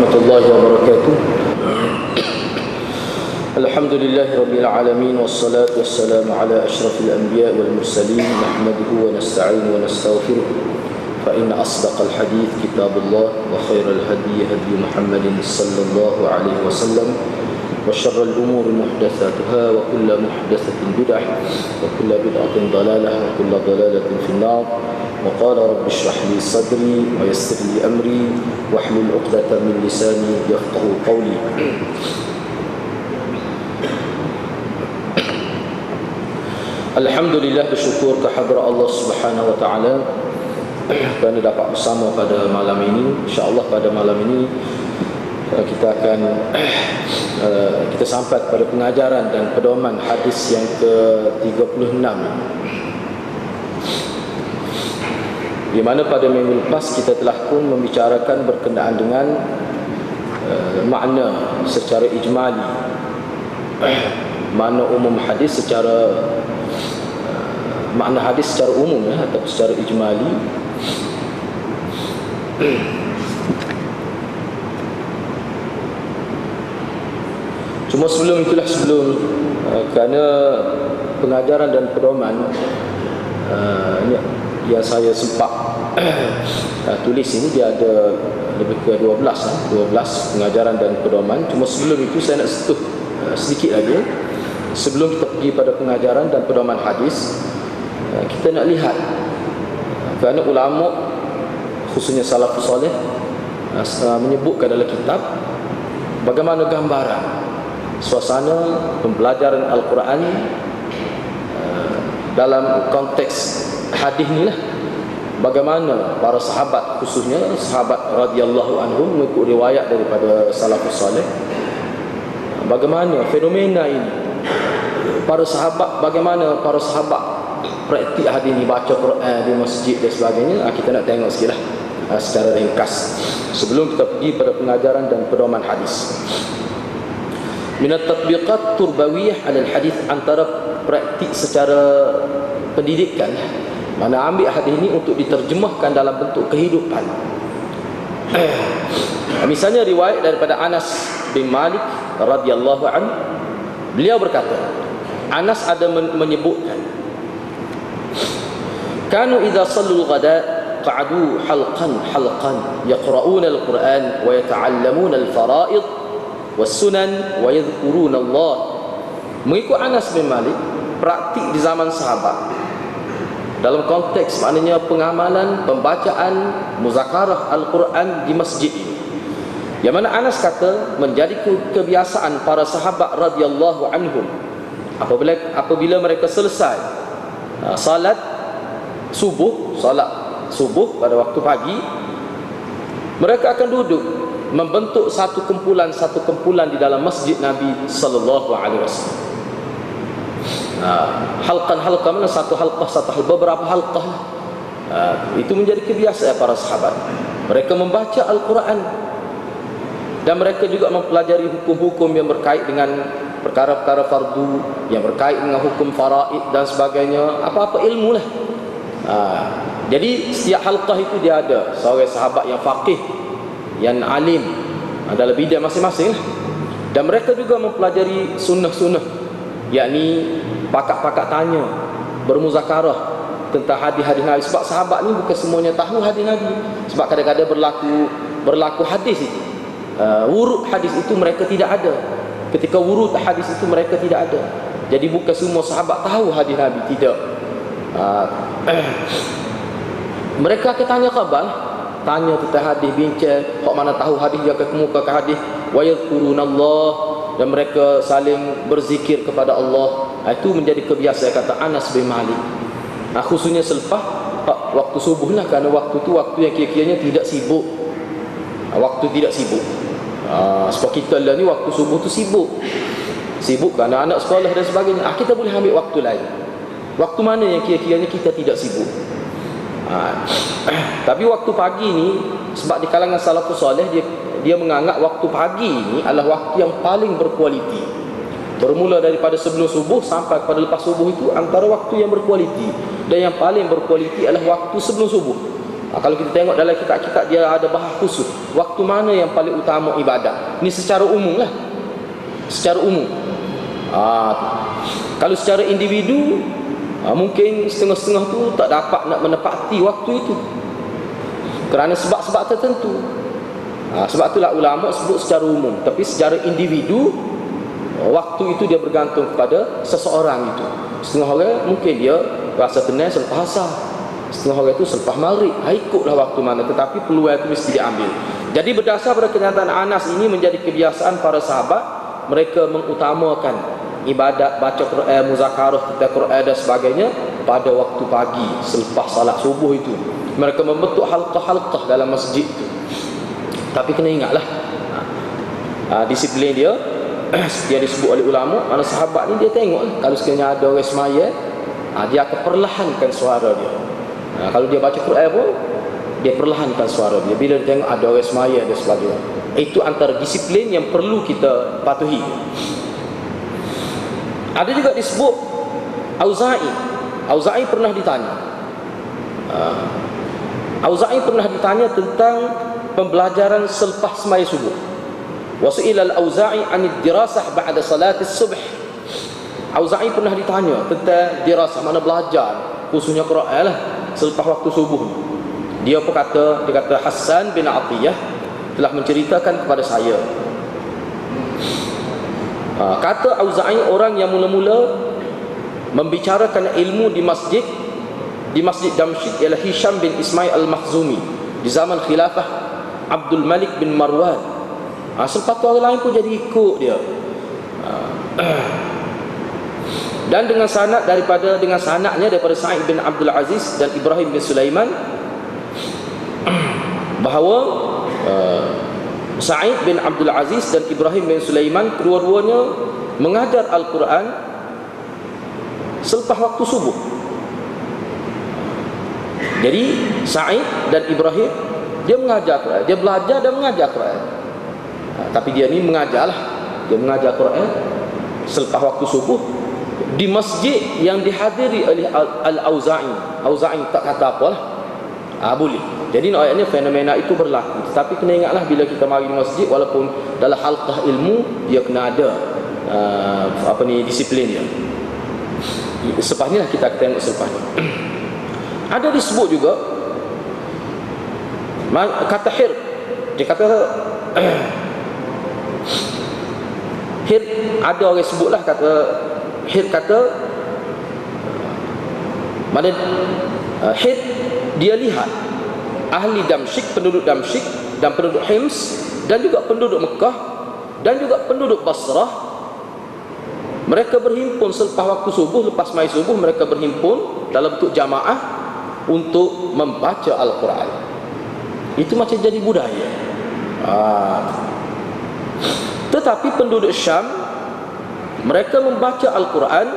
warahmatullahi wabarakatuh. Alhamdulillahi rabbil alamin, wassalatu wassalamu ala asyrafil anbiya wal mursalin, nahmaduhu wa nasta'inu wa nastaghfiruh. Fa inna asdaqal hadits kitabullah wa khairal hadi hadi Muhammadin sallallahu alaihi wasallam wa syarrul umuri muhdatsatuha wa kullu muhdatsatin bid'ah wa kullu bid'atin dhalalah wa kullu dhalalatin fin-nar. وقال رب اشرح لي صدري ويسر لي أمري واحلل عقدة من لساني يفقهوا قولي. Alhamdulillah, bersyukur kehadrat Allah Subhanahu wa taala kerana dapat bersama pada malam ini. Insya-Allah pada malam ini kita akan kita sampai pada pengajaran dan pedoman hadis yang ke-36, di mana pada minggu lepas kita telah pun membicarakan berkenaan dengan makna secara ijmali, makna umum hadis secara makna hadis secara umum atau secara ijmali. Cuma sebelum kerana pengajaran dan pedoman yang saya sempat tulis ini, dia ada lebih ke 12 pengajaran dan pedoman. Cuma sebelum itu saya nak sentuh sedikit lagi sebelum kita pergi pada pengajaran dan pedoman hadis. Kita nak lihat kerana ulama khususnya salafus soleh menyebutkan dalam kitab bagaimana gambaran suasana pembelajaran Al-Quran dalam konteks hadis ni lah. Bagaimana para sahabat, khususnya sahabat radhiyallahu anhum, mengikut riwayat daripada salafus salih, bagaimana fenomena ini para sahabat, bagaimana para sahabat praktik hadis ni, baca Quran di masjid dan sebagainya. Kita nak tengok sikitlah secara ringkas sebelum kita pergi pada pengajaran dan pedoman hadis. Minat tatbiqat turbawiyah ala al-hadis, antara praktik secara pendidikan, mana ambil hadis ini untuk diterjemahkan dalam bentuk kehidupan. Misalnya riwayat daripada Anas bin Malik radhiyallahu anhu, beliau berkata, Anas ada menyebutkan, kanu idza sallul ghada qa'adu halqan yaqra'una al-Quran wa yata'allamuna al-fara'id was-sunan wa yadhkuruna Allah. Mengikut Anas bin Malik, praktik di zaman sahabat dalam konteks maknanya pengamalan, pembacaan, muzakarah Al-Quran di masjid ini, yang mana Anas kata menjadi kebiasaan para sahabat radhiyallahu anhum apabila mereka selesai salat subuh pada waktu pagi, mereka akan duduk membentuk satu kumpulan di dalam masjid Nabi sallallahu alaihi wasallam. Halqah mana satu halqah, beberapa halqah. Itu menjadi kebiasaan para sahabat. Mereka membaca Al-Quran dan mereka juga mempelajari hukum-hukum yang berkait dengan perkara-perkara fardu, yang berkait dengan hukum faraid dan sebagainya, apa-apa ilmu lah. Jadi setiap halqah itu dia ada seorang sahabat yang faqih, yang alim dalam bidang masing-masing lah. Dan mereka juga mempelajari sunnah-sunnah, yakni pakak-pakak tanya, bermuzakarah tentang hadis-hadis Nabi. Sebab sahabat ni bukan semuanya tahu hadis Nabi. Sebab kadang-kadang berlaku hadis itu, wurud hadis itu mereka tidak ada. Ketika wurud hadis itu mereka tidak ada. Jadi bukan semua sahabat tahu hadis Nabi, tidak. Mereka akan tanya khabar, tanya tentang hadis, bincang, hak mana tahu hadis dia akan kemukakan hadis, wa yadhkurunallah, dan mereka saling berzikir kepada Allah. Itu menjadi kebiasaan, kata Anas bin Malik. Khususnya selepas waktu subuh lah, kerana waktu tu waktu yang kira-kiranya tidak sibuk. Waktu tidak sibuk. Sebab kita lah ni waktu subuh tu sibuk kerana anak sekolah dan sebagainya. Kita boleh ambil waktu lain. Waktu mana yang kira-kiranya kita tidak sibuk. Tapi waktu pagi ni, sebab di kalangan salafus soleh, dia menganggap waktu pagi ni adalah waktu yang paling berkualiti. Bermula daripada sebelum subuh sampai kepada lepas subuh, itu antara waktu yang berkualiti. Dan yang paling berkualiti adalah waktu sebelum subuh. Kalau kita tengok dalam kitab-kitab, dia ada bahas khusus waktu mana yang paling utama ibadat. Ini secara umum lah, secara umum. Kalau secara individu, mungkin setengah-setengah tu tak dapat nak menepati waktu itu kerana sebab-sebab tertentu. Sebab itulah ulama sebut secara umum. Tapi secara individu, waktu itu dia bergantung kepada seseorang itu. Setengah orang mungkin dia rasa tenang selepas asar, setengah orang itu selepas maghrib. Ikutlah waktu mana, tetapi peluang itu mesti diambil. Jadi berdasar pada kenyataan Anas ini menjadi kebiasaan para sahabat. Mereka mengutamakan ibadat baca Quran, muzakarah tentang Quran dan sebagainya pada waktu pagi selepas salat subuh itu. Mereka membentuk halqah-halqah dalam masjid itu. Tapi kena ingatlah, disiplin dia dia disebut oleh ulama. Mana sahabat ni dia tengoklah, kalau sekiranya ada orang semaya, dia akan perlahankan suara dia. Kalau dia baca Quran pun, dia perlahankan suara dia bila dia tengok ada orang semaya dan sebagainya. Itu antara disiplin yang perlu kita patuhi. Ada juga disebut Auza'i pernah ditanya. Auza'i pernah ditanya tentang pembelajaran selepas sembahyang subuh. Wasu'ila al-Auza'i 'an ad-dirasah ba'da salati as-subh. Auza'i pernah ditanya tentang dirasah, mana belajar khususnya Quran lah selepas waktu subuh. Dia kata Hassan bin Atiyah telah menceritakan kepada saya. Kata Auza'i, orang yang mula-mula membicarakan ilmu di masjid Damsyik ialah Hisham bin Ismail al-Makhzumi di zaman khilafah Abdul Malik bin Marwan. Selepas tu orang lain pun jadi ikut dia. Dan dengan sanadnya daripada Sa'id bin Abdul Aziz dan Ibrahim bin Sulaiman, bahawa Sa'id bin Abdul Aziz dan Ibrahim bin Sulaiman kedua-duanya mengajar Al-Quran selepas waktu subuh. Jadi Sa'id dan Ibrahim, dia mengajar Quran, dia belajar dan mengajar Quran. Tapi dia ni mengajarlah, dia mengajar Quran selepas waktu subuh di masjid yang dihadiri oleh Al-Auza'i. Auza'i tak kata apalah, boleh. Jadi ayatnya fenomena itu berlaku. Tetapi kena ingatlah, bila kita mari di masjid, walaupun dalam halqah ilmu, dia kena ada disiplin dia. Selepas ni lah kita tengok selepas ni. Ada disebut juga kata hir. Dia kata hir, ada orang sebutlah kata hir, kata mana hir, dia lihat ahli Damsyik, penduduk Damsyik dan penduduk Hims dan juga penduduk Mekah dan juga penduduk Basrah, mereka berhimpun selepas waktu subuh, lepas mai subuh mereka berhimpun dalam bentuk jamaah untuk membaca Al-Quran. Itu macam jadi budaya. Tetapi penduduk Syam, mereka membaca Al-Quran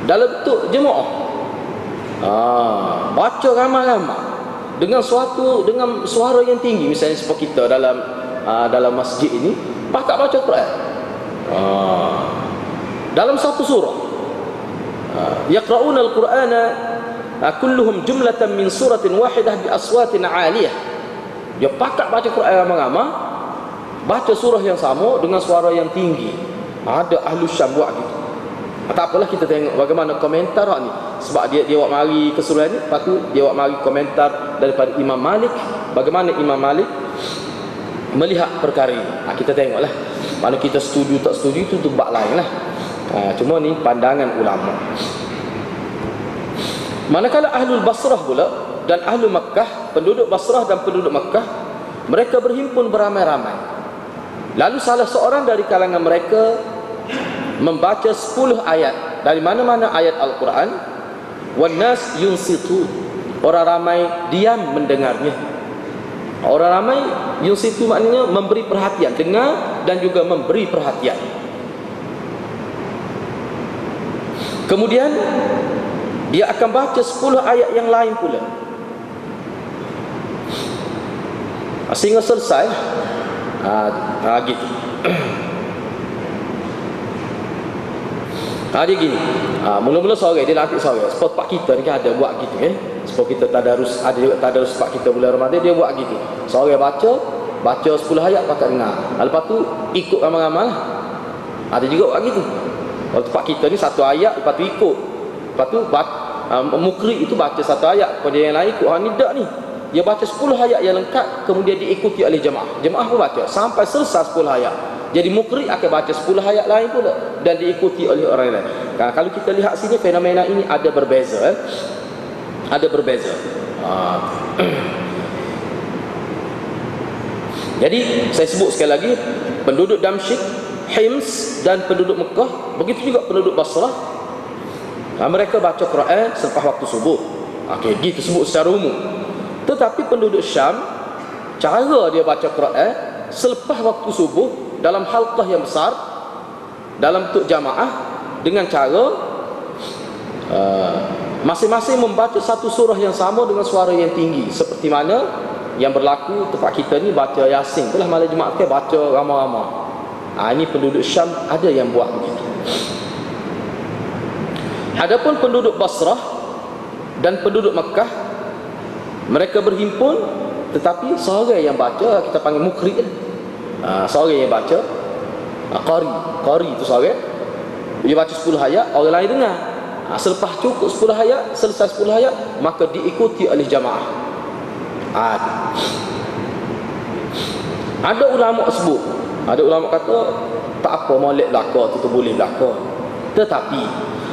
dalam bentuk jemaah. Baca ramai-ramai dengan suara yang tinggi. Misalnya seperti kita dalam masjid ini, pakak baca Quran dalam satu surah. Yaqra'una al-Qur'ana kulluhum jumlatan min suratin wahidah bi aswatin 'aliyah. Dia pakak baca Quran ramai-ramai, baca surah yang sama dengan suara yang tinggi. Ada ahli Syam buat gitu. Tak apalah, kita tengok bagaimana komentar ni. Sebab dia awak mari ke surah ni, lepas tu dia awak mari komentar daripada Imam Malik, bagaimana Imam Malik melihat perkara ini. Kita tengoklah. Mana kita setuju tak setuju itu bab lain lah. Cuma ni pandangan ulama. Manakala Ahlul Basrah pula dan Ahlul Makkah, penduduk Basrah dan penduduk Makkah, mereka berhimpun beramai-ramai. Lalu salah seorang dari kalangan mereka membaca 10 ayat dari mana-mana ayat Al-Quran. Wan nas yunsitu, orang ramai diam mendengarnya. Orang ramai yunsitu maknanya memberi perhatian, dengar dan juga memberi perhatian. Kemudian dia akan baca 10 ayat yang lain pula sehingga selesai. Gitu. Dia gini. Mula-mula sore dia latih sore. Sebab pak kita ni kan ada buat gitu kan. Sebab kita tadarus, ada juga tadarus pak kita bulan Ramadan, dia buat gitu. Sore baca 10 ayat pakat dengar. Lepas tu ikut ramai-ramai lah. Ada juga buat gitu. Waktu pak kita ni satu ayat, lepas tu ikut. Lepas tu mukri itu baca satu ayat, kepada yang lain ikut. Ni tak ni. Dia baca 10 ayat yang lengkap, kemudian diikuti oleh jemaah. Jemaah pun baca sampai selesai 10 ayat. Jadi mukri akan baca 10 ayat lain pula dan diikuti oleh orang lain. Kalau kita lihat sini, fenomena ini ada berbeza. Ada berbeza. Jadi saya sebut sekali lagi, penduduk Damsyik, Hims dan penduduk Mekah, begitu juga penduduk Basrah, mereka baca Quran selepas waktu subuh. Okey, gitu sebut secara umum. Tetapi penduduk Syam, cara dia baca Quran selepas waktu subuh dalam halqah yang besar, dalam bentuk jamaah, dengan cara masing-masing membaca satu surah yang sama dengan suara yang tinggi, seperti mana yang berlaku tempat kita ni baca Yasin. Itulah malam Jumaat ke baca ramai-ramai. Ini penduduk Syam ada yang buat begitu. Adapun penduduk Basrah dan penduduk Mekah, mereka berhimpun, tetapi seorang yang baca, kita panggil mukri kan. Seorang yang baca, qari itu seorang, dia baca 10 ayat, orang lain dengar. Selepas cukup 10 ayat, selesai 10 ayat, maka diikuti oleh jamaah. Ada ulama sebut, ada ulama kata tak apa, molek belaka tu boleh belaka. Tetapi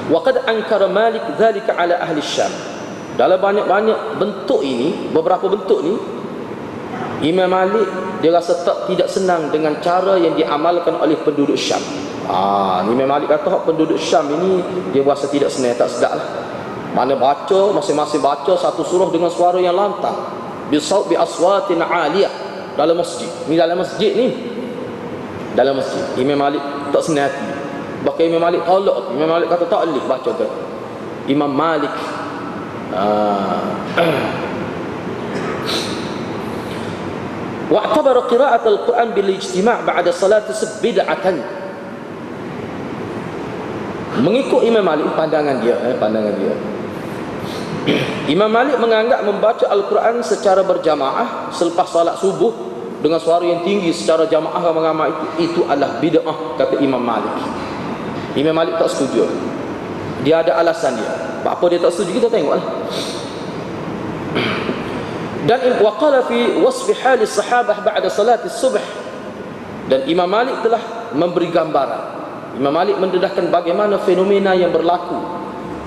waqad ankara Malik dzalika ala ahli Syam. Dalam banyak-banyak bentuk ini, beberapa bentuk ni, Imam Malik dia rasa tidak senang dengan cara yang diamalkan oleh penduduk Syam. Imam Malik kata penduduk Syam ini dia rasa tidak senang, tak sedap lah. Mana baca, masing-masing baca satu surah dengan suara yang lantang, bi aswatin aliyah, dalam masjid. Ni dalam masjid ni. Dalam masjid. Imam Malik tak senang hati. Bahkan Imam Malik tolak. Imam Malik kata tak boleh baca tu. Imam Malik wa'tabara qira'at al-Quran bil ijtima' ba'da salat bid'atan. Mengikut Imam Malik, pandangan dia. Imam Malik menganggap membaca Al-Quran secara berjamaah selepas salat subuh dengan suara yang tinggi secara jamaah ramai-ramai itu adalah bid'ah, kata Imam Malik. Imam Malik tak setuju. Dia ada alasan dia. Apa dia tak setuju, kita tengoklah. Dan waqala fi wasfi hal as-sahabah ba'da salat as-subh. Dan Imam Malik telah memberi gambaran. Imam Malik mendedahkan bagaimana fenomena yang berlaku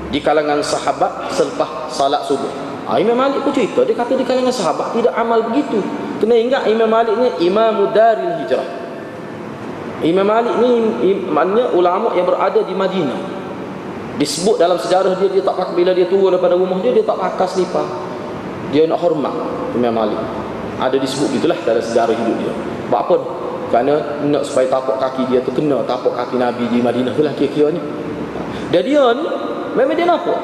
di kalangan sahabat selepas salat subuh. Imam Malik pun cerita, dia kata di kalangan sahabat tidak amal begitu. Kena ingat Imam Malik ni Imam Daril Hijrah. Imam Malik ni maknanya ulama yang berada di Madinah. Disebut dalam sejarah dia tak pakai, bila dia turun daripada rumah dia tak pakai selipar. Dia nak hormat Imam Malik. Ada disebut gitulah dalam sejarah hidup dia. Sebab apa? Kerana nak supaya tapak kaki dia tu kena tapak kaki Nabi di Madinah tu lah kira-kira ni. Dan dia ni memang dia nampak,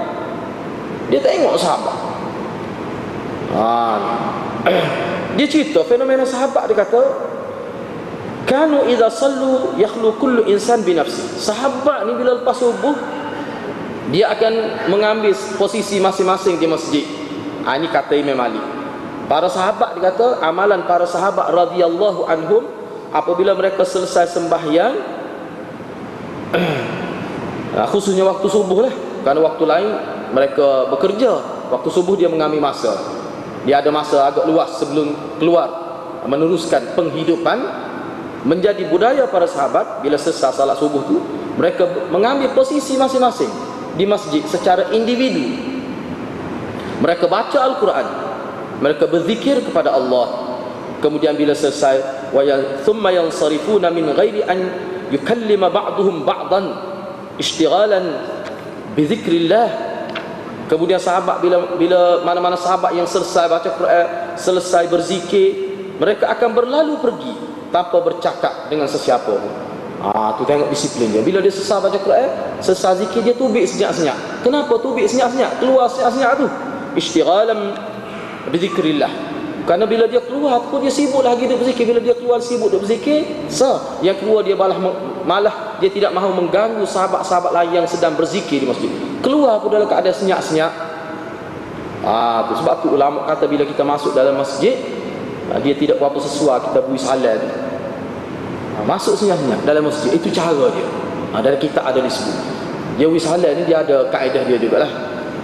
dia tengok sahabat. Dia cerita fenomena sahabat. Dia kata kanu idza sallu yakhlu kullu insan bi nafsi. Sahabat ni bila lepas subuh dia akan mengambil posisi masing-masing di masjid. Ini kata Imam Malik. Para sahabat, dia kata amalan para sahabat radhiyallahu anhum, apabila mereka selesai sembahyang, khususnya waktu subuh lah, kerana waktu lain mereka bekerja. Waktu subuh dia mengambil masa, dia ada masa agak luas sebelum keluar meneruskan penghidupan. Menjadi budaya para sahabat, bila selesai salat subuh tu, mereka mengambil posisi masing-masing di masjid secara individu. Mereka baca Al-Quran, mereka berzikir kepada Allah. Kemudian bila selesai, thumma yansarifuna min ghairi an yukallima ba'duhum ba'dan ishtighalan bi dzikrillah. Kemudian sahabat bila mana-mana sahabat yang selesai baca Quran, selesai berzikir, mereka akan berlalu pergi tanpa bercakap dengan sesiapa pun. Tu tengok disiplin dia. Bila dia selesai baca Quran, selesai zikir, dia tubik senyap-senyap. Kenapa tubik senyap-senyap? Keluar senyap-senyap tu ishtighalan bi dzikrillah. Kerana bila dia keluar pun dia sibuk lagi dia berzikir. Bila dia keluar sibuk dia berzikir, yang keluar dia malah dia tidak mahu mengganggu sahabat-sahabat lain yang sedang berzikir di masjid. Keluar pun dalam keadaan senyap-senyap. Sebab tu ulama kata bila kita masuk dalam masjid, dia tidak berapa sesuai kita beri salam. Masuk senyap-senyap dalam masjid, itu cara dia. Dalam kita ada disebut. Dia beri salam ni dia ada kaedah dia jugalah.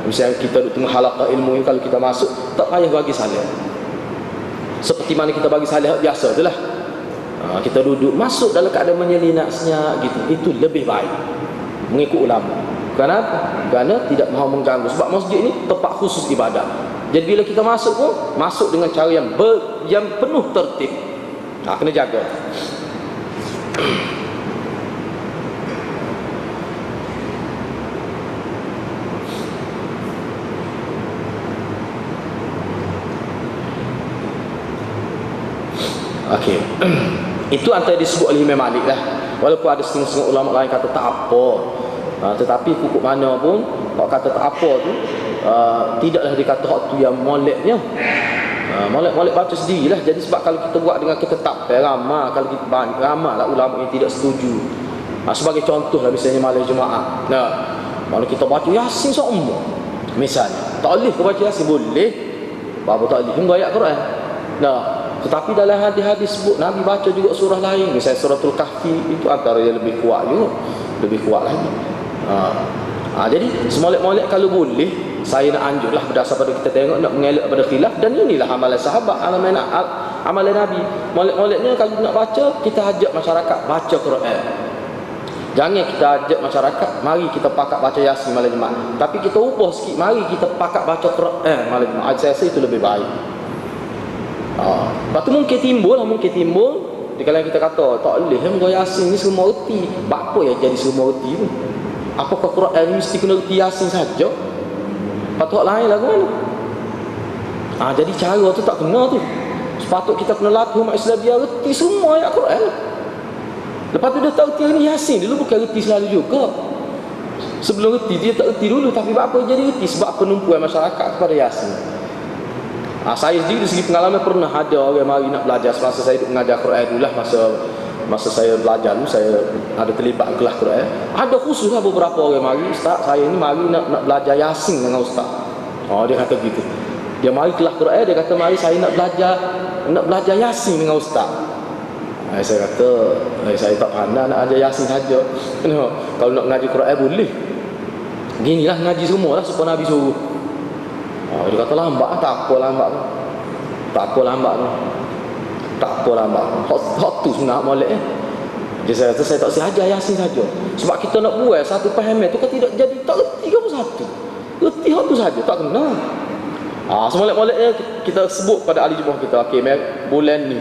Misalnya kita duduk tengah halaqah ilmu ni, kalau kita masuk tak payah bagi salam. Seperti mana kita bagi salam biasa itulah. Kita duduk masuk dalam keadaan menyelinap senyap gitu. Itu lebih baik mengikut ulama. Kenapa? Kerana tidak mahu mengganggu. Sebab masjid ni tempat khusus ibadah. Jadi bila kita masuk pun masuk dengan cara yang penuh tertib. Kena jaga. Okey. Itu antara disebut oleh Imam Malik lah. Walaupun ada setengah-setengah ulama lain kata tak apa. Tetapi pokok mana pun kalau kata tak apa tu, tidaklah dikata hak tu yang moleknya. Molek baca sendirilah. Jadi sebab kalau kita buat dengan ketetapan ramai, kalau kita ramai lah ulama yang tidak setuju. Sebagai contoh lah misalnya malam Jumaat. Mana kita baca Yasin semua. Misalnya, tak boleh ke baca Yasin? Boleh. Apa tak boleh? Hingga ayat Quran. Tetapi dalam hadis-hadis sebut Nabi baca juga surah lain, misalnya suratul Kahfi, itu antara yang lebih kuat juga, lebih kuat lagi. Jadi semolek-molek kalau boleh, saya nak anjurlah berdasar pada kita tengok, nak mengelak pada khilaf. Dan inilah amalan sahabat, amalan Nabi. Molek-moleknya kalau nak baca, kita ajak masyarakat baca Quran. Jangan kita ajak masyarakat, mari kita pakat baca Yasin malam Jumaat, tapi kita ubah sikit, mari kita pakat baca Quran malam Jumaat. Saya rasa itu lebih baik. Lepas tu mungkin timbul di kalangan kita kata tak boleh Yasin ni semua reti. Apa yang jadi semua reti tu? Apakah Quran ni mesti kena reti Yasin saja? Patut lain lagu mana? Jadi cara tu tak kena tu. Sepatut kita kena latih umat Islam biar reti semua ayat Quran. Lepas tu dia tak reti ni Yasin dulu, bukan reti selalu juga. Sebelum reti dia tak reti dulu, tapi apa jadi reti? Sebab penumpuan masyarakat kepada Yasin. Saya sendiri dari segi pengalaman pernah ada orang mari nak belajar. Semasa saya mengajar Quran dulu lah, masa saya belajar dulu, saya ada terlibat kelas Quran. Ada khusus lah beberapa orang mari, Ustaz saya ni mari nak belajar Yasin dengan Ustaz. Dia kata gitu. Dia mari kelas Quran, dia kata mari saya nak belajar Yasin dengan Ustaz. Saya kata saya tak pandai nak ajar Yasin saja. Kalau nak ngaji Quran boleh. Ginilah ngaji semua lah supaya Nabi suruh. Dia kata lambat, tak apa lambat. Hak tu sebenarnya molek. Jadi saya kata saya tak sahaja Yasin saja. Sebab kita nak buat satu pahaman tu kan tidak jadi tak reti ke satu. Reti hak tu saja tak kena. Semolek-moleknya kita sebut pada ahli jemaah kita, okey, bulan ni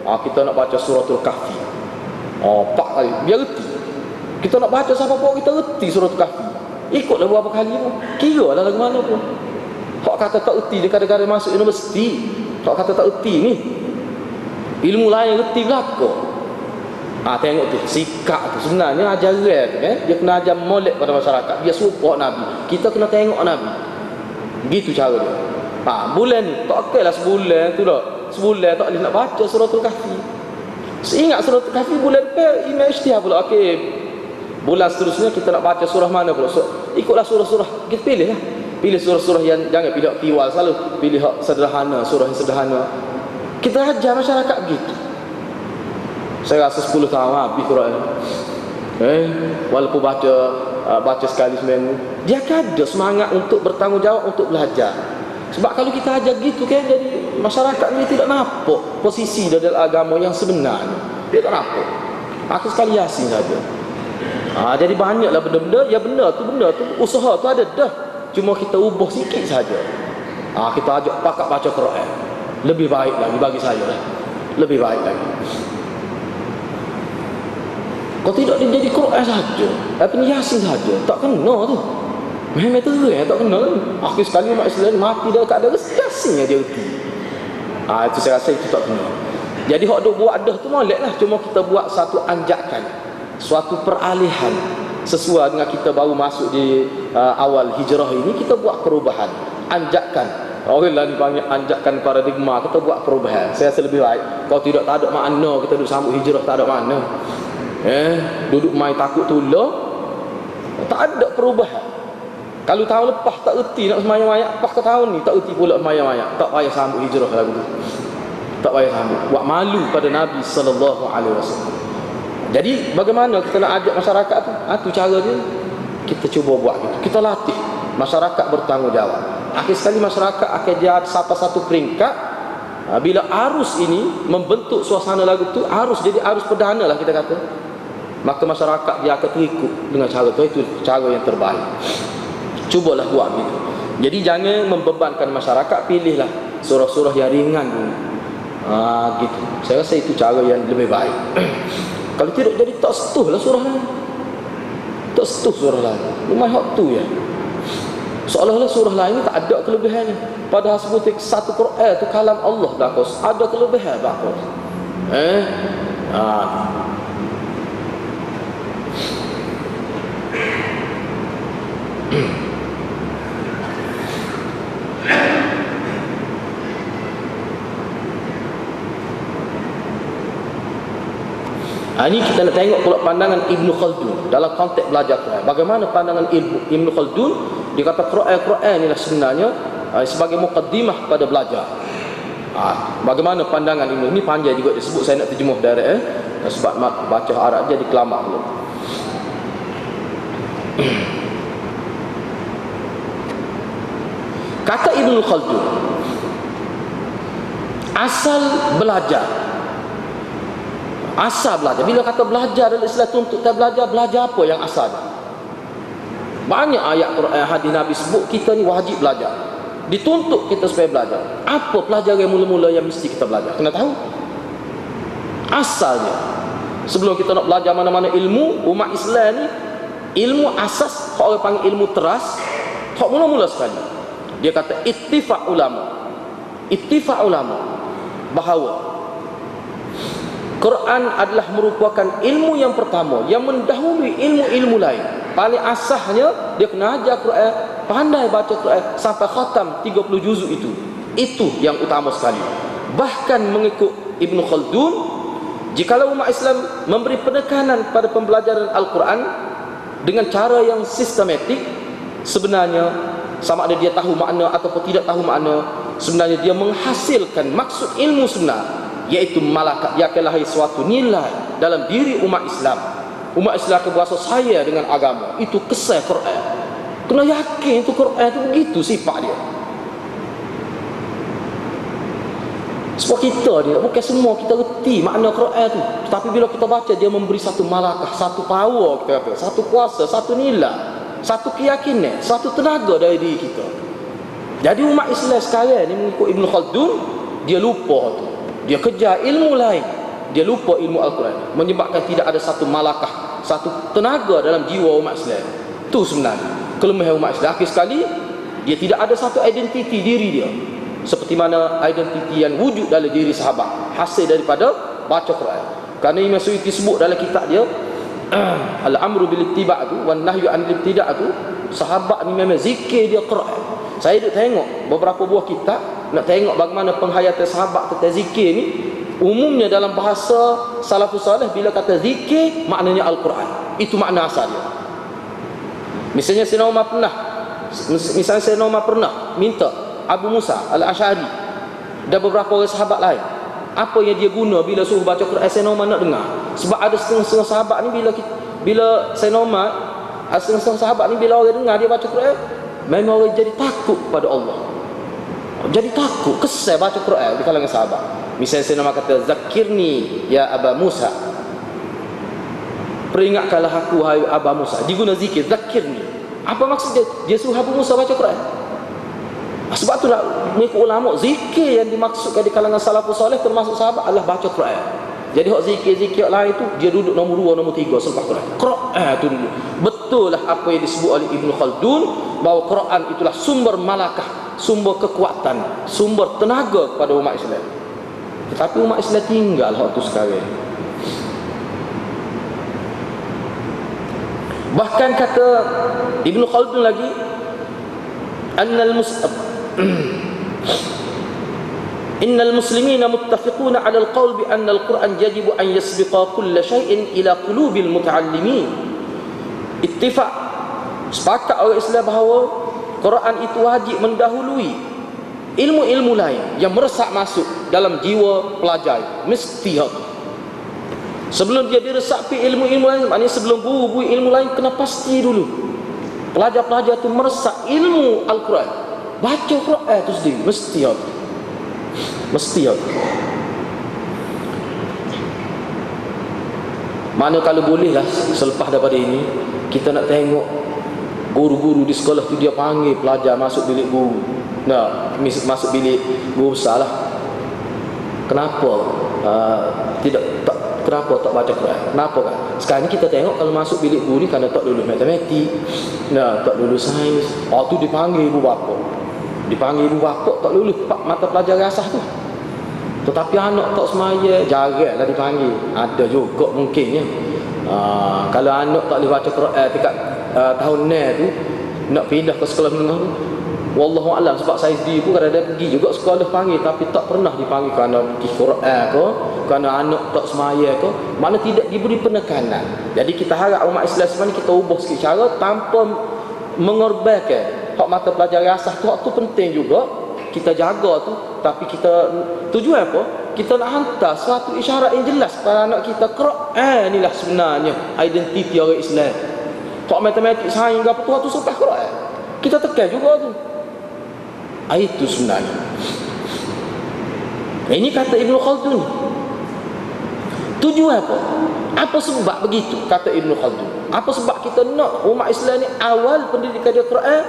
kita nak baca suratul Kahfi. 4 kali biar reti. Kita nak baca siapa pun kita reti suratul Kahfi. Ikutlah berapa kali pun. Kira lah lagu mana pun. Hak kata tak reti dia kadang-kadang masuk universiti. Hak kata tak reti ni, ilmu lain reti belaka. Tengok tu sikap tu sebenarnya ajaran tu kan. Dia kena ajar molek pada masyarakat, dia support Nabi. Kita kena tengok Nabi. Gitu cara dia. Bulan ni tak okeylah sebulan tu dah. Sebulan tak boleh nak baca suratul Kahfi. Seingat suratul Kahfi bulan depan Imam Ijtihad pula. Okey, bulan seterusnya kita nak baca surah mana pula. Ikutlah surah-surah. Kita pilih lah. Pilih surah-surah yang jangan pilih tiwal selalu. Pilih sederhana, surah yang sederhana. Kita ajar masyarakat begitu. Saya rasa 10 tahun habis Quran. Walaupun baca sekali seminggu, dia akan ada semangat untuk bertanggungjawab untuk belajar. Sebab kalau kita ajar gitu kan, jadi masyarakat ni tidak nampak posisi dalam agama yang sebenarnya. Dia tak nampak. Aku sekali Yasin saja. Jadi banyaklah benda-benda. Ya benda tu usaha tu ada dah. Cuma kita ubah sikit saja. Kita ajak pakat baca Quran. Lebih baik lagi bagi saya lah. Lebih baik lagi. Kalau tidak dia jadi Quran saja, tapi Yasin saja, tak kena tu. Memang tu tak kena. Aku sekali mak Islam mati dah tak ada Yasin dia reti. Itu saya rasa itu tak kena. Jadi hak duk buat dah tu molek lah. Cuma kita buat satu anjakan, suatu peralihan sesuai dengan kita baru masuk di awal hijrah ini. Kita buat perubahan, anjakan. Orang lain panggil anjakan paradigma. Kita buat perubahan. Saya rasa lebih baik. Kalau tidak tak ada makna kita duk sambut hijrah, tak ada makna. Duduk main takut tulah, tak ada perubahan. Kalau tahun lepas tak erti nak semayang mayak, lepas ke tahun ni tak erti pula semayang mayak, tak payah sambut hijrah lagu tu. Tak payah sambut. Buat malu pada Nabi sallallahu alaihi wasallam. Jadi bagaimana kita nak ajak masyarakat tu? Tu cara dia. Kita cuba buat gitu. Kita latih masyarakat bertanggungjawab. Akhir sekali masyarakat akan jadi satu peringkat. Bila arus ini membentuk suasana lagu tu, arus jadi arus perdana lah kita kata, maka masyarakat dia akan terikut dengan cara tu. Itu cara yang terbaik. Cubalah buat gitu. Jadi jangan membebankan masyarakat, pilihlah surah-surah yang ringan dulu. Gitu. Saya rasa itu cara yang lebih baik. Kalau tidak jadi tak setuh lah surah lain. Tak setuh surah lain. Lumayan hak tu ya. Seolah-olah surah lain tak ada kelebihannya. Padahal sebut satu Quran tu kalam Allah bagus. Ada kelebihan bagus. Ini kita nak tengok pula pandangan Ibn Khaldun dalam konteks belajar Quran. Bagaimana pandangan Ibn Khaldun? Dia kata Quran inilah sebenarnya sebagai muqaddimah pada belajar. Bagaimana pandangan ini panjang juga disebut, saya nak terjemuh direct sebab baca Arab jadi kelamak dulu. Kata Ibn Khaldun, asal belajar. Bila kata belajar dalam istilah tuntut kita belajar apa yang asalnya? Banyak ayat Quran, hadis Nabi sebut kita ni wajib belajar. Dituntut kita supaya belajar. Apa pelajaran yang mula-mula yang mesti kita belajar? Kena tahu asalnya. Sebelum kita nak belajar mana-mana ilmu, umat Islam ni ilmu asas, orang panggil ilmu teras, hak mula-mula sekali. Dia kata ittifaq ulama bahawa Quran adalah merupakan ilmu yang pertama yang mendahului ilmu-ilmu lain. Paling asasnya dia kena ajar Quran, pandai baca Quran sampai khatam 30 juzuk itu. Itu yang utama sekali. Bahkan mengikut Ibn Khaldun, jikalau umat Islam memberi penekanan pada pembelajaran Al-Quran dengan cara yang sistematik, sebenarnya sama ada dia tahu makna ataupun tidak tahu makna, sebenarnya dia menghasilkan maksud ilmu sebenar, iaitu malakat. Dia akan lahir suatu nilai dalam diri umat Islam. Umat Islam akan berasa saya dengan agama. Itu kesal Quran. Kena yakin itu Quran itu begitu sifat dia. Sebab kita dia bukan semua kita reti makna Quran tu, tetapi bila kita baca dia memberi satu malakah, satu power kita kata, satu kuasa, satu nilai, satu keyakinan, satu tenaga dari diri kita. Jadi umat Islam sekarang ni mengikut Ibn Khaldun, dia lupa tu. Dia kejar ilmu lain, dia lupa ilmu Al-Quran, menyebabkan tidak ada satu malakah, satu tenaga dalam jiwa umat Islam. Itu sebenarnya kelemahan umat Islam. Akhir sekali dia tidak ada satu identiti diri dia, seperti mana identiti yang wujud dalam diri sahabat, hasil daripada baca Quran. Kerana Imam Suyuti sebut dalam kitab dia Al-amru bil ittiba' tu wan nahyu an ibtida' tu, sahabat ni memang zikir dia Quran. Saya duk tengok beberapa buah kitab, nak tengok bagaimana penghayatan sahabat tentang zikir ni. Umumnya dalam bahasa salafus salih, bila kata zikir maknanya Al-Quran. Itu makna asal dia. Misalnya Sayyidina Umar pernah minta Abu Musa Al-Asy'ari dan beberapa orang sahabat lain, apa yang dia guna bila suruh baca Quran. Sayyidina Umar nak dengar. Sebab ada setengah-setengah sahabat ni bila Sayyidina Umar, setengah-setengah sahabat ni bila orang dengar dia baca Quran, memang orang jadi takut pada Allah. Jadi takut, kesal baca Quran di kalangan sahabat. Misalnya Sayyidina Umar kata, "Zakirni ya Aba Musa." Peringatkanlah aku hai Aba Musa. Diguna zikir zakirni. Apa maksud dia? Dia suruh Abu Musa baca Quran. Sebab tu nak mengikut ulama, zikir yang dimaksudkan di kalangan salafus salih termasuk sahabat adalah baca Quran. Jadi hak zikir-zikir lain tu dia duduk nombor 2, nombor 3 selepas Quran. Quran tu dulu. Betul lah apa yang disebut oleh Ibn Khaldun, bahawa Quran itulah sumber malakah, sumber kekuatan, sumber tenaga kepada umat Islam. Tetapi umat Islam tinggal hak tu sekarang. Bahkan kata Ibn Khaldun lagi, annal mus'ab innal muslimina muttafiquna 'ala al-qawl bi anna al-Qur'an yajibu an yasbiqa kulla shay'in ila qulubil muta'allimin. Ittifaq, sepakat orang Islam bahawa Quran itu wajib mendahului ilmu-ilmu lain yang meresap masuk dalam jiwa pelajar. Mesti sebelum dia diresapi ilmu-ilmu lain, maknanya sebelum guru ilmu lain, kena pasti dulu pelajar-pelajar itu meresap ilmu Al-Quran, baca Quran itu sendiri. Mesti mana kalau bolehlah selepas daripada ini kita nak tengok guru-guru di sekolah tu dia panggil pelajar masuk bilik guru. Nah, masuk bilik guru besar lah. Kenapa kenapa tak baca Quran? Kenapa kan? Sekarang ni kita tengok kalau masuk bilik guru ni kerana tak lulus matematik, tak lulus sains. Tu dipanggil ibu bapa. Dipanggil ibu bapa tak lulus mata pelajaran asas tu. Tetapi anak tak semaya, jaranglah dipanggil. Ada juga mungkinnya. Kalau anak tak boleh baca Quran dekat tahun ni tu, nak pindah ke sekolah menengah tu, wallahu alam, sebab saya sendiri pun kadang-kadang pergi juga sekolah panggil, tapi tak pernah dipanggil kerana pergi Quran ke, kerana anak tak semaya ke, mana tidak diberi penekanan. Jadi kita harap umat Islam sebenarnya kita ubah sikit cara tanpa mengorbankan hak mata pelajaran asas tu. Hak tu penting juga kita jaga tu, tapi kita tujuan apa? Kita nak hantar suatu isyarat yang jelas kepada anak kita, Quran inilah sebenarnya identiti orang Islam. Tak matematik, sains ke apa tu selepas Quran. Kita tekan juga tu. Itu sebenarnya. Ini kata Ibn Khaldun. Tujuan apa? Apa sebab begitu? Kata Ibn Khaldun. Apa sebab kita nak umat Islam ni awal pendidikan dia Quran,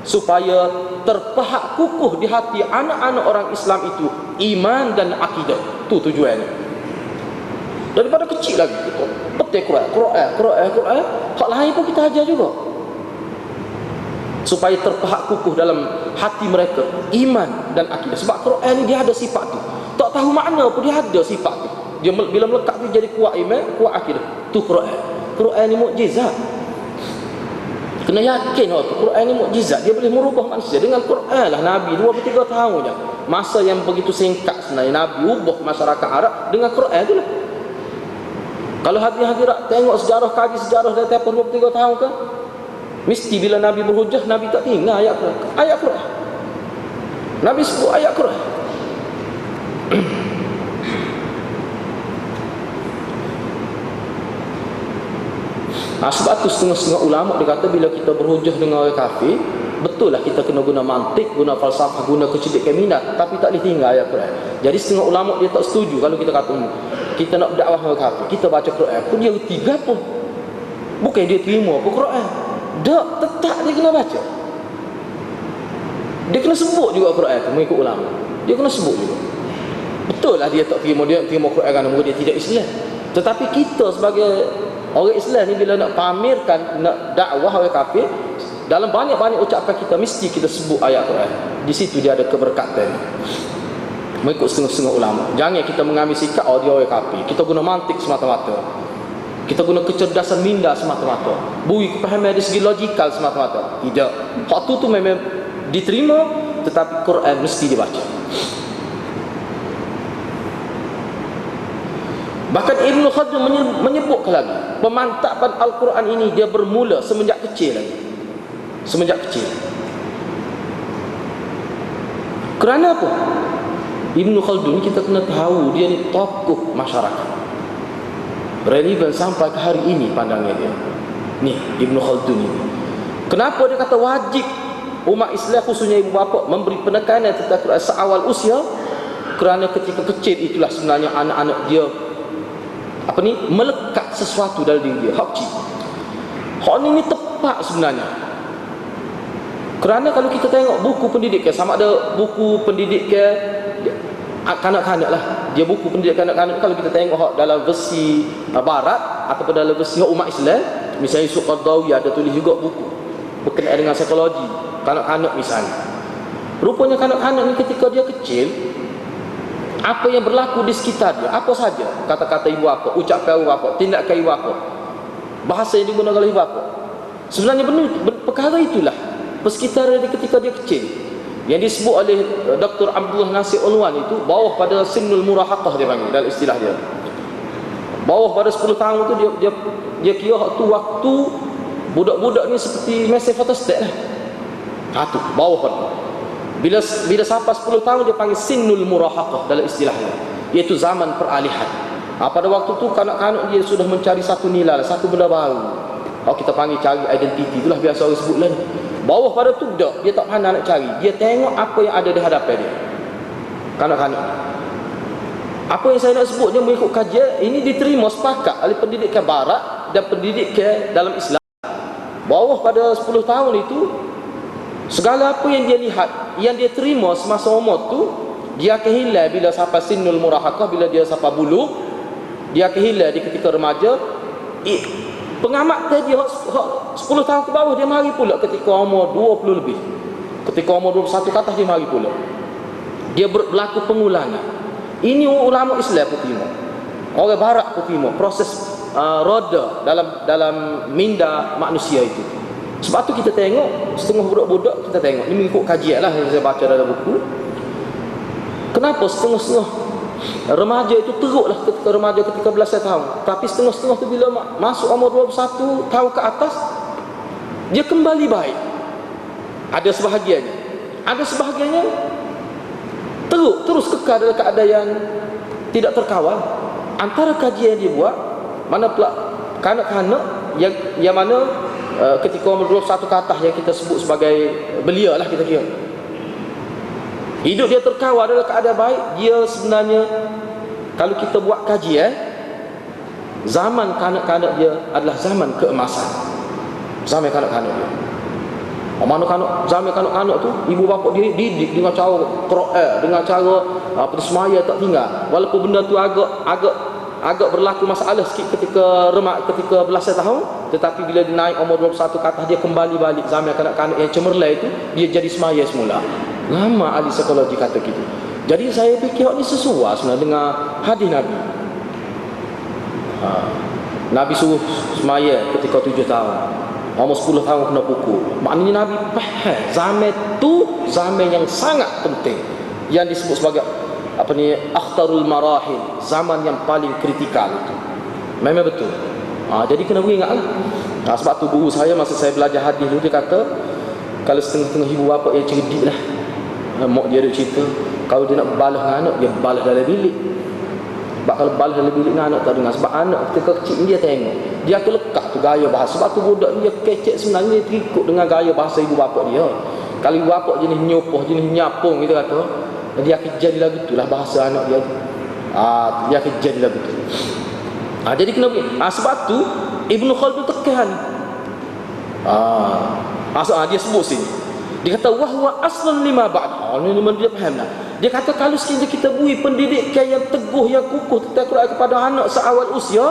supaya terpahak kukuh di hati anak-anak orang Islam itu iman dan akidah. Tu tujuannya. Daripada kecil lagi kita petik Quran. Hak lain pun kita ajar juga, supaya terpahak kukuh dalam hati mereka iman dan akidah. Sebab Quran ni dia ada sifat tu. Tak tahu makna pun dia ada sifat tu. Dia bila melekat tu jadi kuat iman, kuat akidah. Tu Quran. Quran ni mukjizat. Kena yakin Quran ni mukjizat. Dia boleh merubah manusia. Dengan Quran lah Nabi 2-3 tahun je, masa yang begitu singkat sebenarnya, Nabi ubah masyarakat Arab dengan Quran tu lah. Kalau hadirat tengok sejarah, kaji sejarah dari tempoh 2-3 tahun ke, mesti bila Nabi berhujah, Nabi tak tinggal ayat Quran. Ayat Quran Nabi sebut ayat Quran. Sebab tu setengah-setengah ulama dia kata bila kita berhujah dengan orang kafir, betul lah kita kena guna mantik, guna falsafah, guna kecerdikan minat, tapi tak boleh tinggal ayat Quran. Jadi setengah ulama dia tak setuju kalau kita kata kita nak dakwah orang kafir, kita baca Quran pun dia reti gapo. Bukan dia terima apa Quran. Tak, tetap dia kena baca. Dia kena sebut juga Quran tu mengikut ulama. Dia kena sebut juga. Betul lah dia tak terima, dia terima Quran kerana dia tidak Islam. Tetapi kita sebagai orang Islam ni bila nak pamerkan, nak dakwah orang kafir, dalam banyak-banyak ucapan kita mesti kita sebut ayat Quran. Di situ dia ada keberkatan. Mengikut setengah-setengah ulama. Jangan kita mengambil sikap dia orang kafir. Kita guna mantik semata-mata. Kita guna kecerdasan minda semata-mata. Bui kepahaman dari segi logikal semata-mata. Tidak. Hak tu memang diterima, tetapi Quran mesti dibaca. Bahkan Ibn Khaldun menyebutkan lagi, pemantapan Al-Quran ini dia bermula semenjak kecil lagi. Semenjak kecil. Kerana apa? Ibn Khaldun kita kena tahu dia ni tokoh masyarakat, relevan sampai ke hari ini pandangnya dia. Ni Ibn Khaldun ini. Kenapa dia kata wajib umat Islam khususnya ibu bapa memberi penekanan tentang Quran seawal usia? Kerana ketika kecil itulah sebenarnya anak-anak dia melekat sesuatu dalam diri dia. Hak cik. Hak ni tepat sebenarnya. Kerana kalau kita tengok buku pendidikan, sama ada buku pendidikan kanak-kanak lah, dia buku pendidikan kanak-kanak, kalau kita tengok dalam versi barat ataupun dalam versi umat Islam, misalnya Yusuf Qaradawi ada tulis juga buku berkenaan dengan psikologi kanak-kanak misalnya. Rupanya kanak-kanak ni ketika dia kecil, apa yang berlaku di sekitar dia, apa saja kata-kata ibu bapa, ucapan ibu bapa, tindakan ibu bapa, bahasa yang digunakan oleh ibu bapa, sebenarnya perkara itulah persekitaran dia ketika dia kecil. Yang disebut oleh Dr. Abdullah Nasir Unwan itu bawah pada sinul murahaqah dia panggil dalam istilah dia. Bawah pada 10 tahun tu dia kira waktu budak-budak ni seperti mesej fotostat lah. Tu bawah pada. Bila sampai 10 tahun dia panggil sinul murahaqah dalam istilahnya, iaitu zaman peralihan. Pada waktu tu kanak-kanak dia sudah mencari satu nilai, satu benda baru. Kita panggil cari identiti, itulah biasa orang sebut lah ni. Bawah pada tu dia tak pandai nak cari. Dia tengok apa yang ada di hadapan dia. Kanak-kanak. Apa yang saya nak sebut dia mengikut kajian ini diterima sepakat oleh pendidikan barat dan pendidikan dalam Islam. Bawah pada 10 tahun itu, segala apa yang dia lihat, yang dia terima semasa umur tu, dia akan hilang bila sampai sinul murahaqah, bila dia sampai bulughh, dia akan hilang di ketika remaja. Pengamat dia 10 tahun ke bawah dia mari pula ketika umur 20 lebih. Ketika umur 21 ke atas dia mari pula. Dia berlaku pengulangan. Ini ulama Islam pun terima. Orang barat pun terima proses roda dalam minda manusia itu. Sebab tu kita tengok setengah budak-budak, kita tengok ini mengikut kajian lah yang saya baca dalam buku. Kenapa setengah-setengah remaja itu teruklah ketika remaja ketika belasan tahun, tapi setengah-setengah tu bila masuk umur 21 tahun ke atas dia kembali baik. Ada sebahagiannya teruk terus kekal dalam keadaan yang tidak terkawal. Antara kajian yang dia buat, mana pula kanak-kanak yang mana ketika umur 21 ke atas yang kita sebut sebagai belia lah kita kira, hidup dia terkawal dalam keadaan baik. Dia sebenarnya kalau kita buat kajian, zaman kanak-kanak dia adalah zaman keemasan. Zaman kanak-kanak dia, mana zaman kanak-kanak tu ibu bapa dia didik dengan cara Quran, dengan cara semaya tak tinggal. Walaupun benda tu agak berlaku masalah sikit ketika belasan tahun, tetapi bila dia naik umur 21 ke atas, dia kembali balik zaman kanak-kanak yang cemerlang itu, dia jadi semaya semula. Lama ahli psikologi kata gitu. Jadi saya fikir ni sesuai sebenarnya dengan hadis Nabi. Nabi suruh semaya ketika 7 tahun, umur 10 tahun kena pukul. Maknanya Nabi faham zaman tu zaman yang sangat penting, yang disebut sebagai akhtarul marahil, zaman yang paling kritikal itu. Memang betul. Jadi kena beringatlah. Sebab tu guru saya masa saya belajar hadis dulu, dia kata kalau setengah-setengah ibu bapa yang cerdik lah, mak dia ada cerita, kalau dia nak balas dengan anak, dia balas dalam bilik. Sebab kalau balas dalam bilik dengan anak tak dengar. Sebab anak ketika kecil dia tengok, dia akan lekat tu gaya bahasa. Sebab tu budak dia kecek sebenarnya, dia terikut dengan gaya bahasa ibu bapa dia. Kalau ibu bapa jenis nyopoh, jenis nyapung kita kata, dia akan jadi lagu tu lah bahasa anak dia tu. Dia akan jadi lagu tu. Jadi kenapa? Sebab tu Ibnu Khaldun tekan. Dia sebut sini, dia kata wahwa aslan lima ba'd. Ini dia faham dah. Dia kata kalau sekiranya kita beri pendidikan yang teguh, yang kukuh tentang Quran kepada anak seawal usia,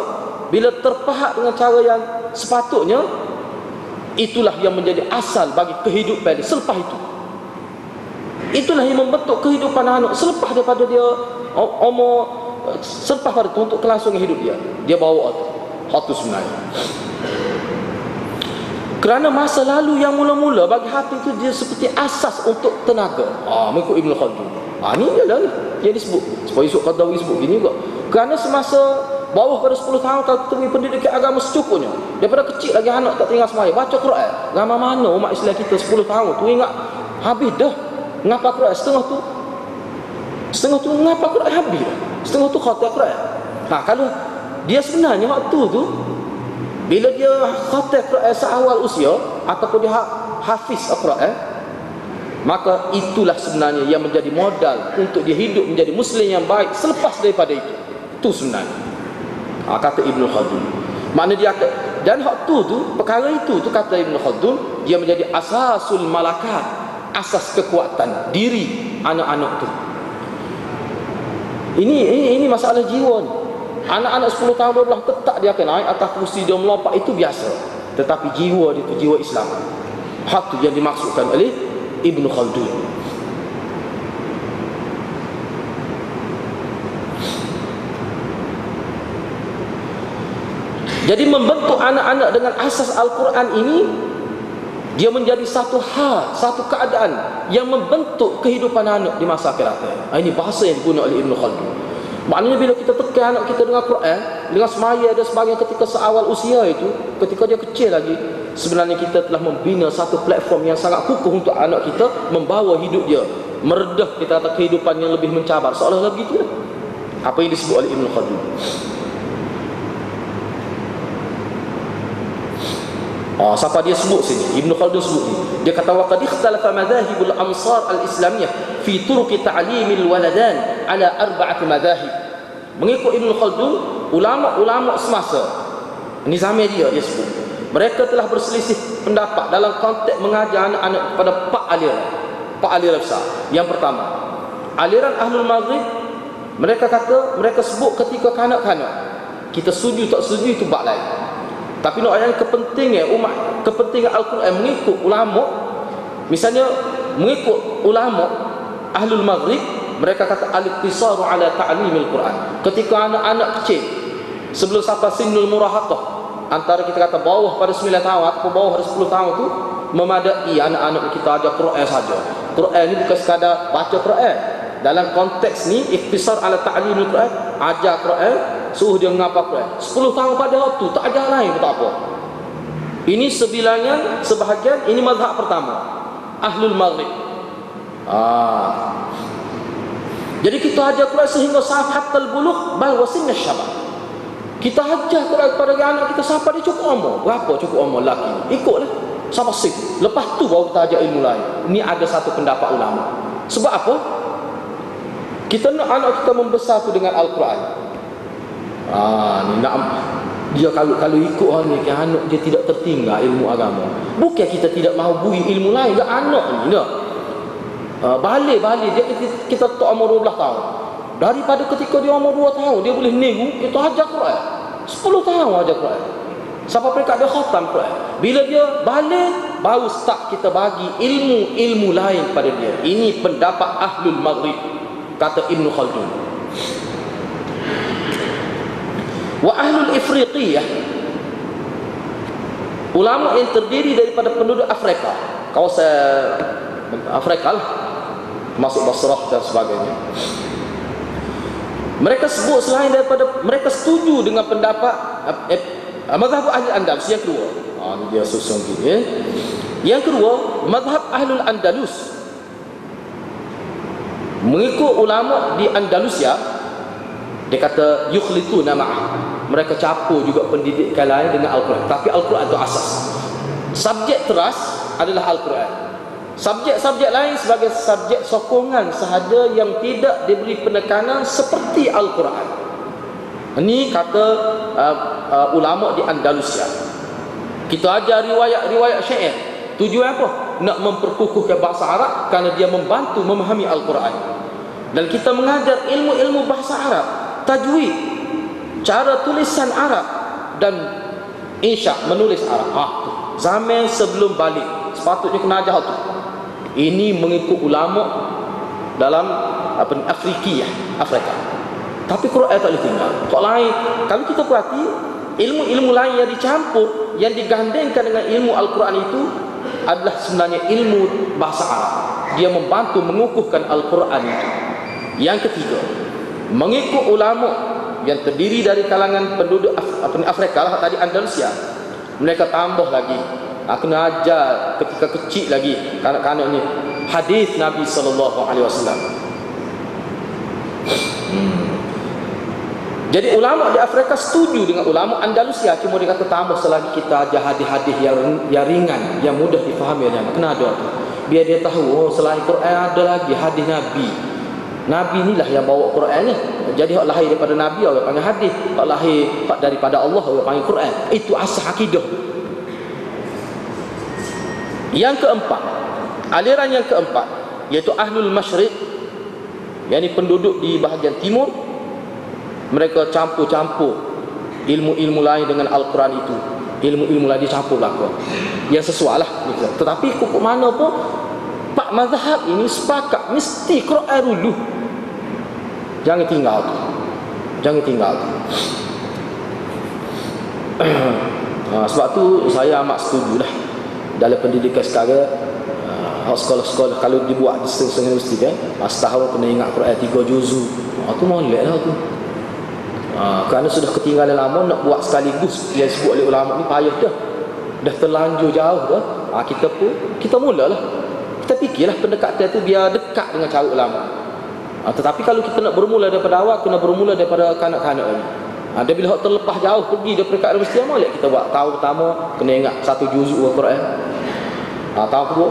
bila terpahat dengan cara yang sepatutnya, itulah yang menjadi asal bagi kehidupan dia selepas itu. Itulah yang membentuk kehidupan anak selepas daripada dia selepas pada itu, untuk kelangsungan hidup dia bawa hatu sebenarnya. Kerana masa lalu yang mula-mula bagi hati itu dia seperti asas untuk tenaga. Mengikut Ibnu Khaldun. Ni adalah yang disebut. Supaya Yusuf Qaradawi sebut gini juga. Kerana semasa bawah pada 10 tahun kalau kita beri pendidikan agama secukupnya, daripada kecil lagi anak tak tinggal semaya, baca Quran. Ramai mana umat Islam kita 10 tahun tu ingat habis dah ngapa Quran, setengah tu ngapa Quran habis dah. Setengah tu khatam Quran. Kalau dia sebenarnya waktu tu bila dia khatam Quran seawal usia ataupun dia hafiz Al-Quran, maka itulah sebenarnya yang menjadi modal untuk dia hidup menjadi Muslim yang baik selepas daripada itu. Itu sebenarnya kata Ibnu Khaldun. Makna dia dan hak tu perkara itu kata Ibnu Khaldun, dia menjadi asasul malakat, asas kekuatan diri anak-anak tu. Ini masalah jiwa ni. Anak-anak 10 tahun 12 ketak dia akan naik atas kursi, dia melompat, itu biasa. Tetapi jiwa dia tu jiwa Islam. Hak tu yang dimaksudkan oleh Ibnu Khaldun. Jadi membentuk anak-anak dengan asas Al-Quran ini, dia menjadi satu hal, satu keadaan yang membentuk kehidupan anak di masa akhirat. Ini bahasa yang digunakan oleh Ibn Khaldun. Maknanya bila kita tekan anak kita dengan Quran, dengan semaya dan sebagainya ketika seawal usia itu, ketika dia kecil lagi, sebenarnya kita telah membina satu platform yang sangat kukuh untuk anak kita, membawa hidup dia meredah, kita kata kehidupan yang lebih mencabar, seolah-olah begitu lah. Apa yang disebut oleh Ibn Khaldun. Siapa dia sebut sini? Ibn Khaldun sebut ni. Dia kata wa qad ikhtalafa madahibul amsar al-islamiyah fi turuq ta'limil waladan ala arba'ati madahib. Mengikut Ibn Khaldun, ulama-ulama semasa ni zaman dia sebut, mereka telah berselisih pendapat dalam konteks mengajar anak-anak kepada empat aliran besar. Yang pertama, aliran Ahlul Maghrib, mereka kata, mereka sebut ketika kanak-kanak, kita setuju tak setuju itu bab lain. Tapi nak ayat kepentingan umat, kepentingan Al-Quran mengikut ulama, misalnya mengikut ulama Ahlul Maghrib, mereka kata al-iqtisaru ala ta'limil Quran. Ketika anak-anak kecil sebelum sampai sinul murahaqah, antara kita kata bawah pada 9 tahun atau bawah pada 10 tahun tu, memadai anak-anak kita ajar Quran saja. Quran ni bukan sekadar baca Quran. Dalam konteks ni ikhtisar ala ta'limil Quran, ajar Quran, suruh dia menghafal Quran. 10 tahun pada waktu tak ajar lain pun tak apa. Ini sebahagian ini mazhab pertama, Ahlul Maghrib. Jadi kita ajar Quran sehingga hatal bulugh bal wasinna syabab. Kita ajar Quran kepada anak kita sampai dia cukup umur. Berapa cukup umur lelaki? Ikutlah sampai situ. Lepas tu baru kita ajar ilmu lain. Ini ada satu pendapat ulama. Sebab apa? Kita nak anak kita membesar tu dengan Al-Quran. Ni nak dia kalau ikut orang ni, anak dia tidak tertinggal ilmu agama. Bukan kita tidak mahu bui ilmu lain ke anak ni dah. Balik dia kita tak umur 12 tahun. Daripada ketika dia umur 2 tahun dia boleh nego, kita ajar Quran. 10 tahun ajar Quran. Sampai peringkat dia khatam Quran. Bila dia balik, baru start kita bagi ilmu lain pada dia. Ini pendapat Ahlul Maghrib, kata Ibn Khaldun. Wa Ahlul Ifriqiyah, ulama yang terdiri daripada penduduk Afrika, kawasan Afrika lah, masuk Basrah dan sebagainya. Mereka sebut selain daripada, mereka setuju dengan pendapat mazhab Ahli Andalus yang kedua. Ini dia susun gini ya. Yang kedua, mazhab Ahlul Andalus, mengikut ulama di Andalusia, dia kata yukhlituna ma'ah, mereka campur juga pendidikan lain dengan Al-Quran, tapi Al-Quran itu asas. Subjek teras adalah Al-Quran. Subjek-subjek lain sebagai subjek sokongan sahaja yang tidak diberi penekanan seperti Al-Quran. Ini kata ulama di Andalusia. Kita ajar riwayat syair. Tujuan apa? Nak memperkukuhkan bahasa Arab kerana dia membantu memahami Al-Quran. Dan kita mengajar ilmu-ilmu bahasa Arab, tajwid, cara tulisan Arab, dan insya menulis Arab. Zaman sebelum balik sepatutnya kena ajar tu. Ini mengikut ulama dalam Afrika. Tapi Quran tak boleh tinggal. Kalau kita perhati, ilmu-ilmu lain yang dicampur, yang digandengkan dengan ilmu Al-Quran itu adalah sebenarnya ilmu bahasa Arab. Dia membantu mengukuhkan Al-Quran itu. Yang ketiga, mengikut ulama yang terdiri dari kalangan penduduk Afrika lah, tadi Andalusia, mereka tambah lagi, kena ajar ketika kecil lagi kanak-kanak ni hadis Nabi SAW. Jadi ulama di Afrika setuju dengan ulama Andalusia, cuma dia kata tambah selagi kita ajar hadis-hadis yang ringan, yang mudah difahami oleh anak. Kena ada, biar dia tahu selain Quran ada lagi hadis Nabi. Nabi inilah yang bawa Quran ni. Jadi hak lahir daripada Nabi orang panggil hadis, hak lahir daripada Allah orang panggil Quran. Itu asas akidah. Yang keempat, aliran yang keempat, iaitu Ahlul Masyriq, yakni penduduk di bahagian timur. Mereka campur-campur ilmu-ilmu lain dengan Al-Quran itu. Ilmu-ilmu lain dicampur belakang, yang sesuai lah. Tetapi kok mana pun pak mazhab ini sepakat mesti Quran dulu. Jangan tinggal tu. Sebab tu saya amat setuju lah dalam pendidikan sekarang, sekolah-sekolah kalau dibuat di setengah universiti kan, setahun kena ingat Quran 3 juzuk. Tu molek lah tu. Kerana sudah ketinggalan lama, nak buat sekaligus yang disebut oleh ulama ni payah dah terlanjur jauh dah. Kita mulalah, kita fikirlah pendekatan tu biar dekat dengan cara ulama. Tetapi kalau kita nak bermula daripada awal, kena bermula daripada kanak-kanak ni. Dia bila terlepas jauh pergi daripada perkara mesti molek kita buat. Tahun pertama kena ingat 1 juzuk Al-Quran. Tahun kedua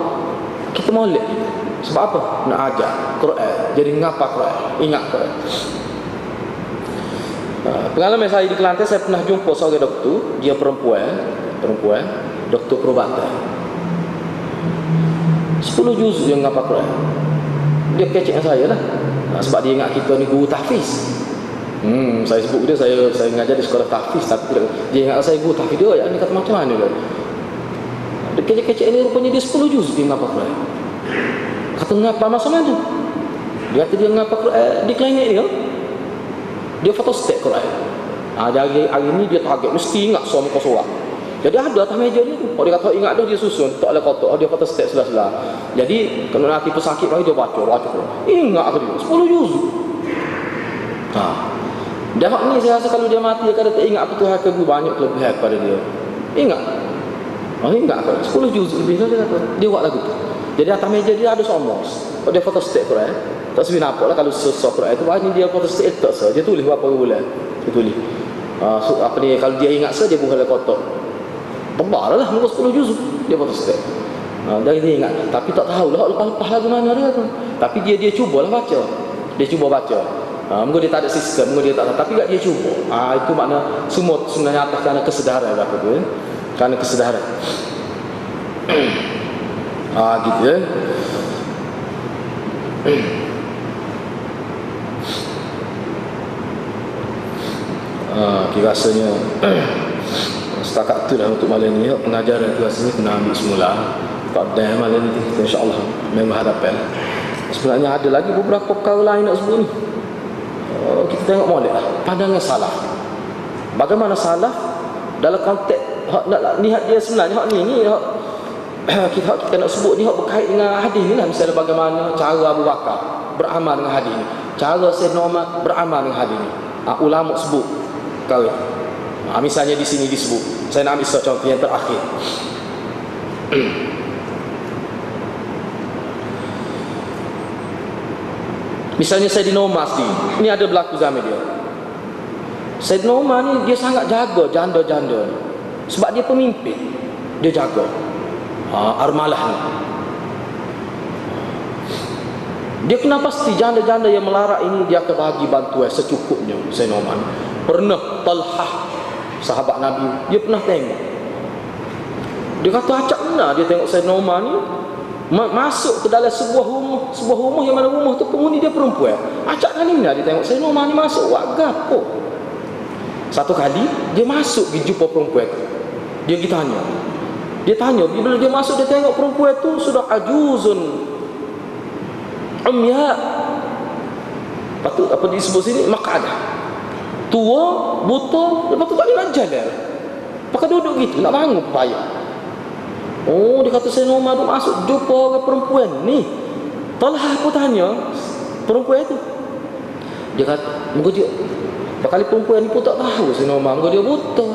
kita molek. Sebab apa? Nak ajar Quran. Jadi ngapa Quran? Ingat Quran. Pengalaman saya di Kelantan, saya pernah jumpa seorang doktor. Dia perempuan, doktor perubatan. 10 juzuk yang ngapa Quran. Dia kecek dengan saya lah. Sebab dia ingat kita ni guru tahfiz. Saya sebut dia, saya mengajar di sekolah tahfiz, tapi dia ingat saya guru tahfiz. Dia ni kata macam mana kan? Dia kecek-kecek ni rupanya dia 10 juzuk dia ngapa Quran. Kata ngapa masa mana tu? Dia kata dia ngapa Quran di klinik dia. Dia fotostat Quran. Hari ni dia target mesti ingat semua muka surat. Jadi ada atas meja dia tu. Kalau dia kata ingat dah, dia susun tak boleh kotak. Dia fotostat sela-sela. Jadi kalau nanti pesakit mari dia baca. Ingat ke dia 10 juzuk. Dah ni saya rasa kalau dia mati dia kata tak ingat apa Tuhan ke banyak kelebihan pada dia. Ingat. Ingat ke 10 juzuk lebih dia kata. Dia buat lagu tu. Jadi atas meja dia ada somos. Kalau dia fotostat Quran, tak sebi nampak lah kalau sesuatu Quran itu banyak dia fotostat tak sah. Dia tulis berapa bulan. Dia tulis. Kalau dia ingat sah dia bukan kotak. Tebal lah muka 10 juzuk dia fotostat. Dari dia ingat, tapi tak tahulah lepas-lepas lagu mana dia tu. Tapi dia cubalah baca. Dia cuba baca. Mungkin dia tak ada sistem, mungkin dia tak tahu, tapi tak dia cuba. Itu makna semua sebenarnya atas kerana kesedaran apa tu kan? Kerana kesedaran. Gitu ya. Kira rasanya setakat tu lah untuk malam ni. Pengajaran tu rasanya kena ambil semula. Tak ada malam ni insya-Allah memang hadapan. Sebenarnya ada lagi beberapa perkara lain nak sebut ni. Kita tengok molek lah pandangan salaf. Bagaimana salaf dalam konteks nak lihat dia sebenarnya ni kita nak sebut ni berkait dengan hadis ni lah. Misalnya bagaimana cara Abu Bakar beramal dengan hadis ni, cara Sayyidina Umar beramal dengan hadis ni. Ulama sebut kau. Misalnya di sini disebut. Saya nak ambil satu contoh yang terakhir. Misalnya Sayyidina Umar sendiri. Ini ada berlaku zaman dia. Sayyidina Umar ni dia sangat jaga janda-janda ni. Sebab dia pemimpin. Dia jaga armalah ni. Dia kena pasti janda-janda yang melarat ini dia akan bagi bantuan secukupnya. Sayyidina Umar ni pernah Talhah sahabat Nabi, dia pernah tengok. Dia kata acak benar dia tengok Sayyidina Umar ni masuk ke dalam sebuah rumah yang mana rumah tu penghuni dia perempuan. Acak kali ni dia tengok Sayyidina Umar ni masuk buat gapo. Satu kali dia masuk pergi jumpa perempuan tu. Dia pergi tanya. Dia tanya, bila dia masuk dia tengok perempuan tu sudah ajuzun umya. Patut apa disebut sini maqadah. Tua, buta, lepas tu tak boleh nak jalan. Pakai duduk gitu, nak bangun payah. Dia kata Sayyidina Umar tu masuk jumpa orang perempuan ni. Talhah pun tanya perempuan tu. Dia kata, muka dia bakal perempuan ni pun tak tahu Sayyidina Umar, muka dia buta.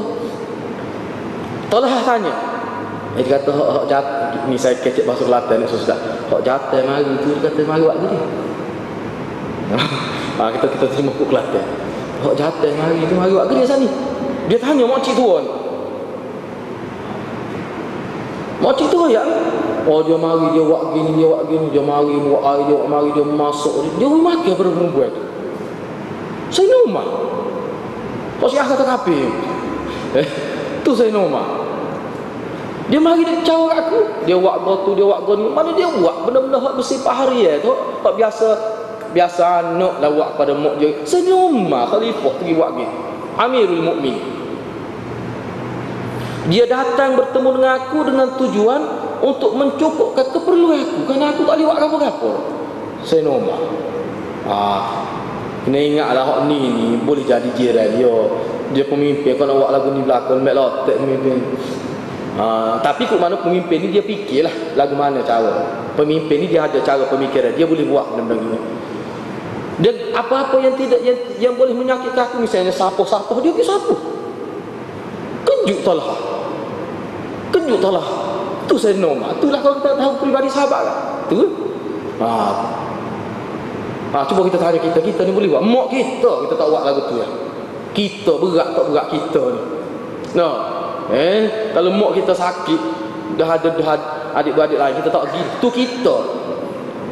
Talhah tanya. Dia kata hak jatuh ni, saya kecek bahasa Kelantan ni sudah. Hak jatuh mari tu, dia kata mari buat gini. Kita terima buku Kelantan. Hak jatuh mari tu, mari buat gini sini. Dia tanya makcik tua ni. Makcik tua ya. Dia mari dia buat gini, dia mari buat air, dia mari dia masuk. Dia makan pada perempuan tu. Sayyidina Umar. Kau siap kata kapi. Tu Sayyidina Umar. Dia mari dia cawa aku. Dia buat gotu, dia buat goni. Mana dia buat benda-benda hak bersifat harian tu. Hak biasa anak lah buat pada mak dia. Sayyidina Umar khalifah pergi buat gini. Amirul Mukminin. Dia datang bertemu dengan aku dengan tujuan untuk mencukupkan keperluan aku, kerana aku tak boleh buat apa-apa. Sayyidina Umar. Kena ingatlah hak ni boleh jadi jiran dia. Dia pemimpin, kalau buat lagu ni belakang mek lotek pemimpin. Tapi kok mana pemimpin ni dia fikirlah lagu mana cara. Pemimpin ni dia ada cara pemikiran, dia boleh buat benda-benda gini. Dan apa-apa yang tidak yang boleh menyakitkan aku, misalnya sapuh-sapuh, dia pergi sapuh. Kejut lah. Tu saya normal. Itulah kalau kita tahu pribadi sahabat lah. Tu. Cuba kita tanya kita ni boleh buat. Mak kita tak buat lagu tu lah. Kita berat tak berat kita ni. Kalau mak kita sakit, dah ada adik-beradik lain, kita tak pergi, tu kita.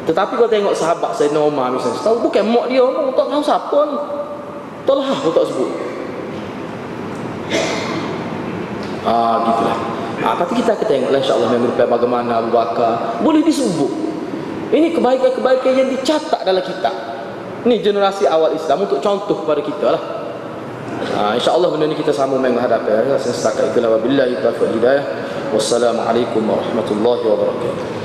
Tetapi kalau tengok sahabat saya normal misalnya, tahu bukan mak dia, mak tak tahu siapa ni. Tolong aku tak sebut. Gitulah. Tapi kita akan tengoklah insya-Allah minggu depan bagaimana Abu Bakar boleh disebut. Ini kebaikan-kebaikan yang dicatat dalam kitab. Ini generasi awal Islam untuk contoh kepada kita lah. InsyaAllah benda ni kita sambung minggu hadapan. Saya setakat itulah. Wabillahi taufiq hidayah. Wassalamualaikum warahmatullahi wabarakatuh.